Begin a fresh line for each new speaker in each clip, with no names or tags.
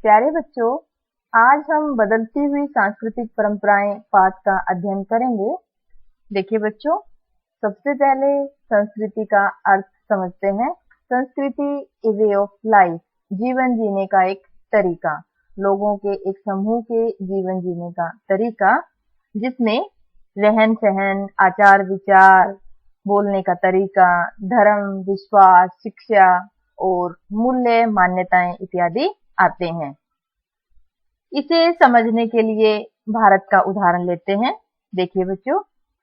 प्यारे बच्चों, आज हम बदलती हुई सांस्कृतिक परंपराएं पाठ का अध्ययन करेंगे। देखिए बच्चों, सबसे पहले संस्कृति का अर्थ समझते हैं। संस्कृति ए वे ऑफ लाइफ, जीवन जीने का एक तरीका, लोगों के एक समूह के जीवन जीने का तरीका, जिसमें रहन सहन, आचार विचार, बोलने का तरीका, धर्म, विश्वास, शिक्षा और मूल्य, मान्यताएं इत्यादि आते हैं। इसे समझने के लिए भारत का उदाहरण लेते हैं। देखिए बच्चों,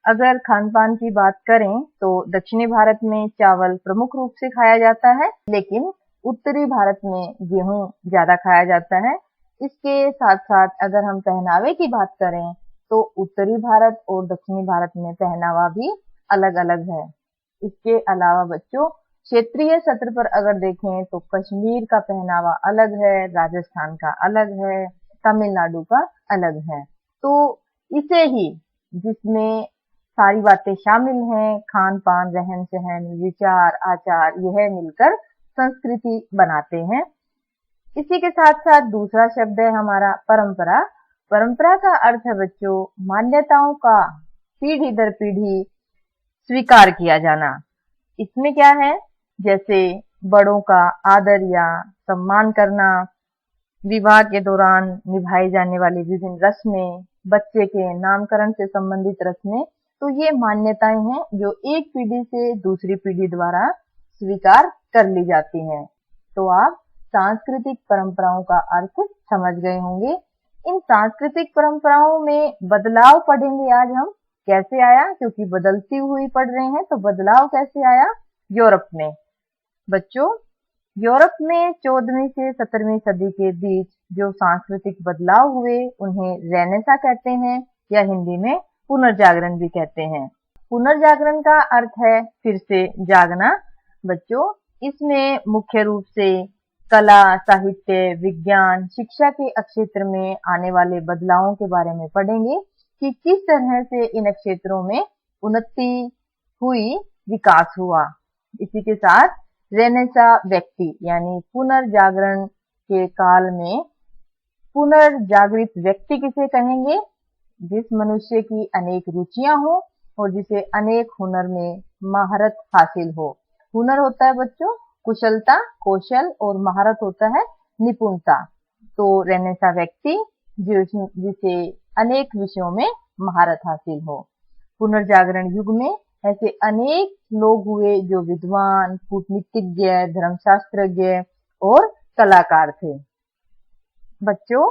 अगर खान पान की बात करें तो दक्षिणी भारत में चावल प्रमुख रूप से खाया जाता है, लेकिन उत्तरी भारत में गेहूं ज्यादा खाया जाता है। इसके साथ साथ अगर हम पहनावे की बात करें तो उत्तरी भारत और दक्षिणी भारत में पहनावा भी अलग अलग है। इसके अलावा बच्चों, क्षेत्रीय सत्र पर अगर देखें तो कश्मीर का पहनावा अलग है, राजस्थान का अलग है, तमिलनाडु का अलग है। तो इसे ही, जिसमें सारी बातें शामिल हैं, खान पान, रहन सहन, विचार, आचार, यह मिलकर संस्कृति बनाते हैं। इसी के साथ साथ दूसरा शब्द है हमारा परंपरा। परंपरा का अर्थ है बच्चों मान्यताओं का पीढ़ी दर पीढ़ी स्वीकार किया जाना। इसमें क्या है, जैसे बड़ों का आदर या सम्मान करना, विवाह के दौरान निभाई जाने वाली विभिन्न रस्में, बच्चे के नामकरण से संबंधित रस्में, तो ये मान्यताएं हैं जो एक पीढ़ी से दूसरी पीढ़ी द्वारा स्वीकार कर ली जाती हैं। तो आप सांस्कृतिक परंपराओं का अर्थ समझ गए होंगे। इन सांस्कृतिक परंपराओं में बदलाव पढ़ेंगे आज हम। कैसे आया, क्योंकि बदलती हुई पढ़ रहे हैं, तो बदलाव कैसे आया यूरोप में। बच्चों, यूरोप में 14वीं से 17वीं सदी के बीच जो सांस्कृतिक बदलाव हुए उन्हें रेनेसा कहते हैं, या हिंदी में पुनर्जागरण भी कहते हैं। पुनर्जागरण का अर्थ है फिर से जागना। बच्चों, इसमें मुख्य रूप से कला, साहित्य, विज्ञान, शिक्षा के क्षेत्र में आने वाले बदलावों के बारे में पढ़ेंगे कि किस तरह से इन क्षेत्रों में उन्नति हुई, विकास हुआ। इसी के साथ रेनेसा व्यक्ति यानी पुनर्जागरण के काल में पुनर्जागृत व्यक्ति किसे कहेंगे? जिस मनुष्य की अनेक रुचियां हो और जिसे अनेक हुनर में महारत हासिल हो। हुनर होता है बच्चों कुशलता, कौशल, और महारत होता है निपुणता। तो रेनेसा व्यक्ति जिसे अनेक विषयों में महारत हासिल हो। पुनर्जागरण युग में ऐसे अनेक लोग हुए जो विद्वान, कूटनीतिज्ञ, धर्मशास्त्रज्ञ और कलाकार थे। बच्चों,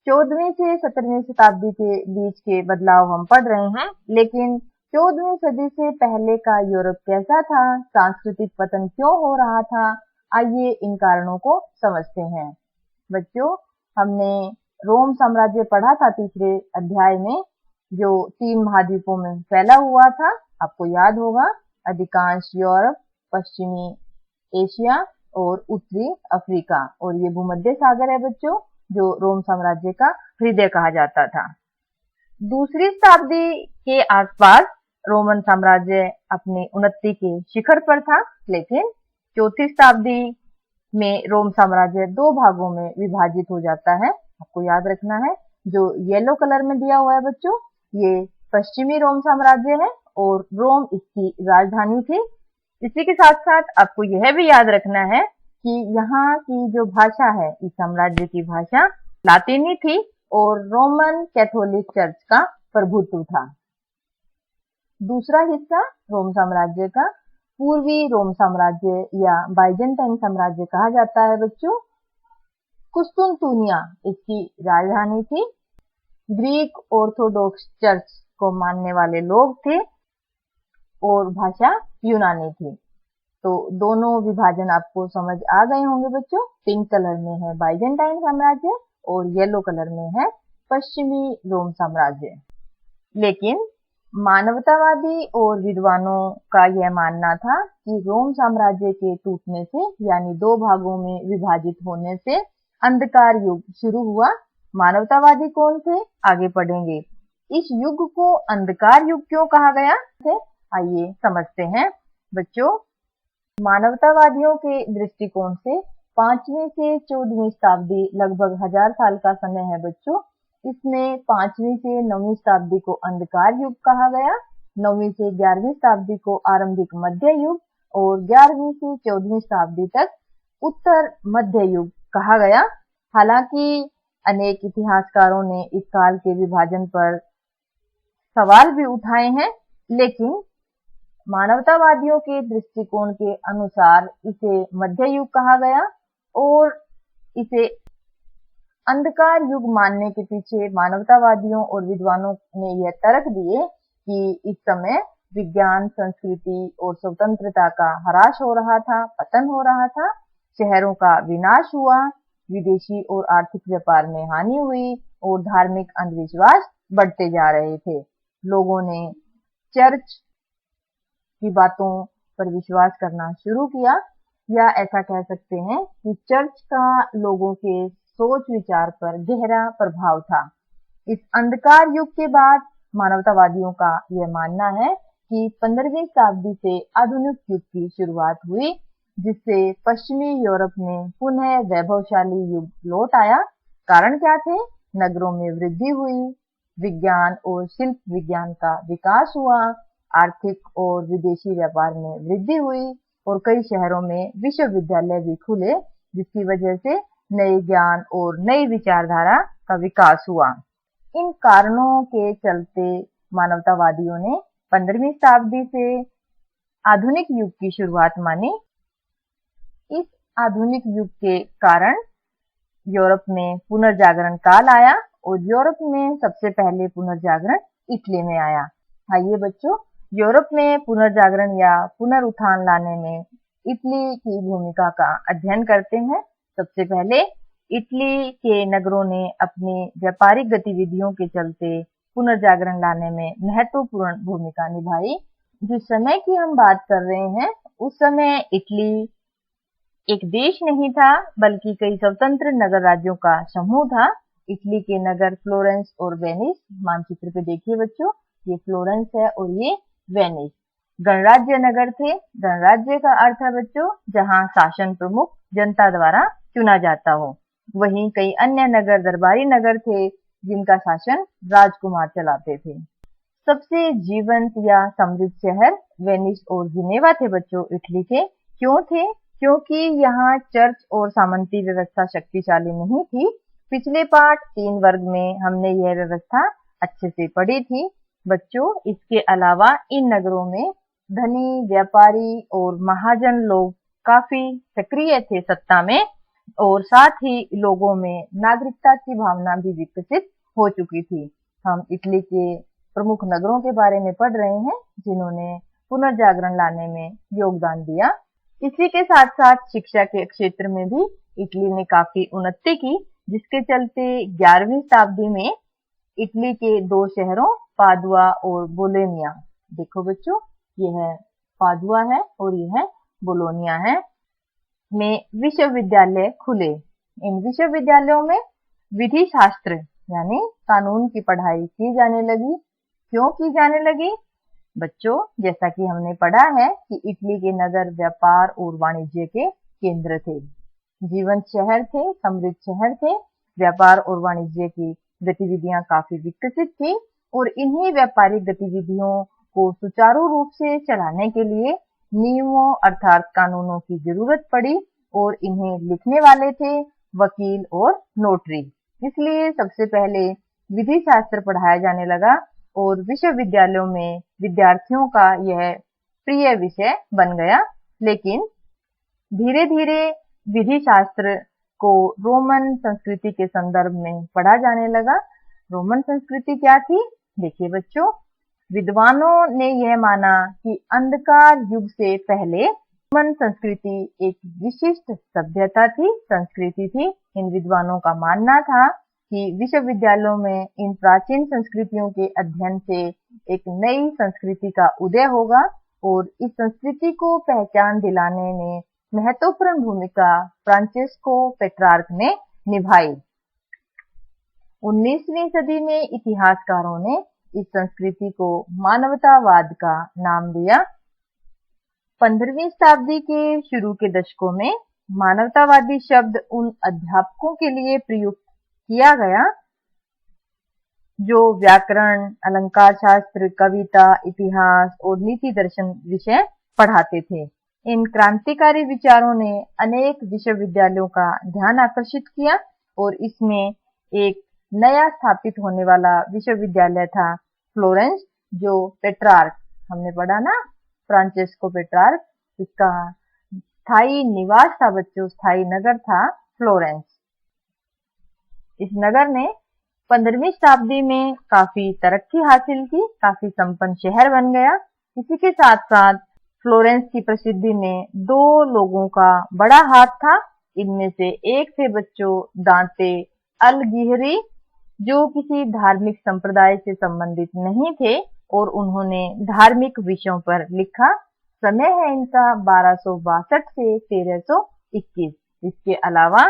14वीं से 17वीं शताब्दी के बीच के बदलाव हम पढ़ रहे हैं, लेकिन 14वीं सदी से पहले का यूरोप कैसा था, सांस्कृतिक पतन क्यों हो रहा था, आइए इन कारणों को समझते हैं। बच्चों, हमने रोम साम्राज्य पढ़ा था तीसरे अध्याय में, जो 3 महाद्वीपों में फैला हुआ था। आपको याद होगा, अधिकांश यूरोप, पश्चिमी एशिया और उत्तरी अफ्रीका, और ये भूमध्य सागर है बच्चों, जो रोम साम्राज्य का हृदय कहा जाता था। दूसरी शताब्दी के आसपास रोमन साम्राज्य अपनी उन्नति के शिखर पर था, लेकिन चौथी शताब्दी में रोम साम्राज्य 2 भागों में विभाजित हो जाता है। आपको याद रखना है, जो येलो कलर में दिया हुआ है बच्चों, ये पश्चिमी रोम साम्राज्य है और रोम इसकी राजधानी थी। इसी के साथ साथ आपको यह भी याद रखना है कि यहाँ की जो भाषा है, इस साम्राज्य की भाषा लातीनी थी और रोमन कैथोलिक चर्च का प्रभुत्व था। दूसरा हिस्सा रोम साम्राज्य का पूर्वी रोम साम्राज्य या बाइजेंटाइन साम्राज्य कहा जाता है बच्चों। कुस्तुनतुनिया इसकी राजधानी थी। ग्रीक ऑर्थोडॉक्स चर्च को मानने वाले लोग थे और भाषा यूनानी थी। तो दोनों विभाजन आपको समझ आ गए होंगे बच्चों। पिंक कलर में है बाइजेंटाइन साम्राज्य और येलो कलर में है पश्चिमी रोम साम्राज्य। लेकिन मानवतावादी और विद्वानों का यह मानना था कि रोम साम्राज्य के टूटने से, यानी 2 भागों में विभाजित होने से अंधकार युग शुरू हुआ। मानवतावादी कौन थे, आगे पढ़ेंगे। इस युग को अंधकार युग क्यों कहा गया है, आइए समझते हैं। बच्चों, मानवतावादियों के दृष्टिकोण से 5वीं से 14वीं शताब्दी लगभग 1000 साल का समय है बच्चों। इसमें 5वीं से 9वीं शताब्दी को अंधकार युग कहा गया, 9वीं से 11वीं शताब्दी को आरंभिक मध्य युग और 11वीं से 14वीं शताब्दी तक उत्तर मध्य युग कहा गया। हालांकि अनेक इतिहासकारों ने इस काल के विभाजन पर सवाल भी उठाए हैं, लेकिन मानवतावादियों के दृष्टिकोण के अनुसार इसे मध्य युग कहा गया और इसे अंधकार युग मानने के पीछे मानवतावादियों और विद्वानों ने यह तर्क दिए कि इस समय विज्ञान, संस्कृति और स्वतंत्रता का ह्रास हो रहा था, पतन हो रहा था, शहरों का विनाश हुआ, विदेशी और आर्थिक व्यापार में हानि हुई और धार्मिक अंधविश्वास बढ़ते जा रहे थे। लोगों ने चर्च की बातों पर विश्वास करना शुरू किया, या ऐसा कह सकते हैं कि चर्च का लोगों के सोच विचार पर गहरा प्रभाव था। इस अंधकार युग के बाद मानवतावादियों का यह मानना है कि 15वीं शताब्दी से आधुनिक युग की शुरुआत हुई, जिससे पश्चिमी यूरोप में पुनः वैभवशाली युग लौट आया। कारण क्या थे? नगरों में वृद्धि हुई, विज्ञान और शिल्प विज्ञान का विकास हुआ, आर्थिक और विदेशी व्यापार में वृद्धि हुई और कई शहरों में विश्वविद्यालय भी खुले, जिसकी वजह से नए ज्ञान और नई विचारधारा का विकास हुआ। इन कारणों के चलते मानवतावादियों ने 15वीं शताब्दी से आधुनिक युग की शुरुआत मानी। इस आधुनिक युग के कारण यूरोप में पुनर्जागरण काल आया और यूरोप में सबसे पहले पुनर्जागरण इटली में आया। आइए बच्चों, यूरोप में पुनर्जागरण या पुनरुत्थान लाने में इटली की भूमिका का अध्ययन करते हैं। सबसे पहले इटली के नगरों ने अपनी व्यापारिक गतिविधियों के चलते पुनर्जागरण लाने में महत्वपूर्ण भूमिका निभाई। जिस समय की हम बात कर रहे हैं, उस समय इटली एक देश नहीं था, बल्कि कई स्वतंत्र नगर राज्यों का समूह था। इटली के नगर फ्लोरेंस और वेनिस, मानचित्र पे देखिए बच्चों, ये फ्लोरेंस है और ये वेनिस, गणराज्य नगर थे। गणराज्य का अर्थ है बच्चों जहां शासन प्रमुख जनता द्वारा चुना जाता हो। वहीं कई अन्य नगर दरबारी नगर थे जिनका शासन राजकुमार चलाते थे। सबसे जीवंत या समृद्ध शहर वेनिस और जिनेवा थे बच्चों इटली के। क्यों थे? क्योंकि यहाँ चर्च और सामंती व्यवस्था शक्तिशाली नहीं थी। पिछले पाठ 3 वर्ग में हमने यह व्यवस्था अच्छे से पढ़ी थी बच्चों। इसके अलावा इन नगरों में धनी, व्यापारी और महाजन लोग काफी सक्रिय थे सत्ता में, और साथ ही लोगों में नागरिकता की भावना भी विकसित हो चुकी थी। हम इटली के प्रमुख नगरों के बारे में पढ़ रहे हैं जिन्होंने पुनर्जागरण लाने में योगदान दिया। इसी के साथ साथ शिक्षा के क्षेत्र में भी इटली ने काफी उन्नति की, जिसके चलते 11वीं शताब्दी में इटली के 2 शहरों पादुआ और बोलोनिया, देखो बच्चों ये है पादुआ है और ये है बोलोनिया है, में विश्वविद्यालय खुले। इन विश्वविद्यालयों में विधि शास्त्र यानी कानून की पढ़ाई की जाने लगी। क्यों की जाने लगी? बच्चों जैसा कि हमने पढ़ा है कि इटली के नगर व्यापार और वाणिज्य के केंद्र थे, जीवंत शहर थे, समृद्ध शहर थे, व्यापार और वाणिज्य की गतिविधियां काफी विकसित थी और इन्हीं व्यापारिक गतिविधियों को सुचारू रूप से चलाने के लिए नियमों अर्थात कानूनों की जरूरत पड़ी और इन्हें लिखने वाले थे वकील और नोटरी। इसलिए सबसे पहले विधि शास्त्र पढ़ाया जाने लगा और विश्वविद्यालयों में विद्यार्थियों का यह प्रिय विषय बन गया। लेकिन धीरे धीरे विधि शास्त्र को रोमन संस्कृति के संदर्भ में पढ़ा जाने लगा। रोमन संस्कृति क्या थी? देखिए बच्चों, विद्वानों ने यह माना कि अंधकार युग से पहले रोमन संस्कृति एक विशिष्ट सभ्यता थी, संस्कृति थी। इन विद्वानों का मानना था कि विश्वविद्यालयों में इन प्राचीन संस्कृतियों के अध्ययन से एक नई संस्कृति का उदय होगा और इस संस्कृति को पहचान दिलाने में महत्वपूर्ण भूमिका फ्रांसिस्को पेट्रार्क ने निभाई। 19वीं सदी में इतिहासकारों ने इस संस्कृति को मानवतावाद का नाम दिया। 15वीं शताब्दी के शुरू के दशकों में मानवतावादी शब्द उन अध्यापकों के लिए प्रयुक्त किया गया जो व्याकरण, अलंकार शास्त्र, कविता, इतिहास और नीति दर्शन विषय पढ़ाते थे। इन क्रांतिकारी विचारों ने अनेक विश्वविद्यालयों का ध्यान आकर्षित किया और इसमें एक नया स्थापित होने वाला विश्वविद्यालय था फ्लोरेंस, जो पेट्रार्क, हमने पढ़ा ना, फ्रांचेस्को पेट्रार्क, इसका स्थायी निवास था बच्चों, स्थायी नगर था फ्लोरेंस। इस नगर ने 15वीं शताब्दी में काफी तरक्की हासिल की, काफी संपन्न शहर बन गया। इसी के साथ साथ फ्लोरेंस की प्रसिद्धि में दो लोगों का बड़ा हाथ था। इनमें से एक थे बच्चों दांते अलगिहरी, जो किसी धार्मिक संप्रदाय से संबंधित नहीं थे और उन्होंने धार्मिक विषयों पर लिखा। समय है इनका 1262 से 1321। इसके अलावा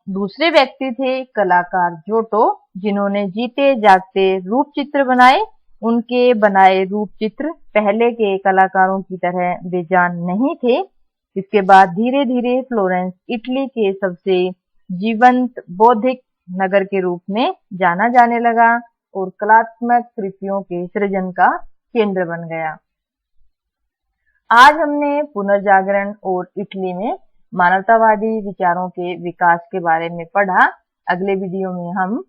दूसरे व्यक्ति थे कलाकार जोटो, जिन्होंने जीते जागते रूप चित्र बनाए। उनके बनाए रूप चित्र पहले के कलाकारों की तरह बेजान नहीं थे। इसके बाद धीरे धीरे फ्लोरेंस इटली के सबसे जीवंत बौद्धिक नगर के रूप में जाना जाने लगा और कलात्मक कृतियों के सृजन का केंद्र बन गया। आज हमने पुनर्जागरण और इटली में मानवतावादी विचारों के विकास के बारे में पढ़ा। अगले वीडियो में हम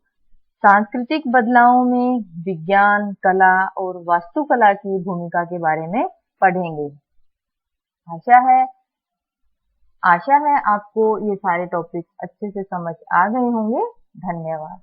सांस्कृतिक बदलावों में विज्ञान, कला और वास्तुकला की भूमिका के बारे में पढ़ेंगे। आशा है आपको ये सारे टॉपिक अच्छे से समझ आ गए होंगे। धन्यवाद।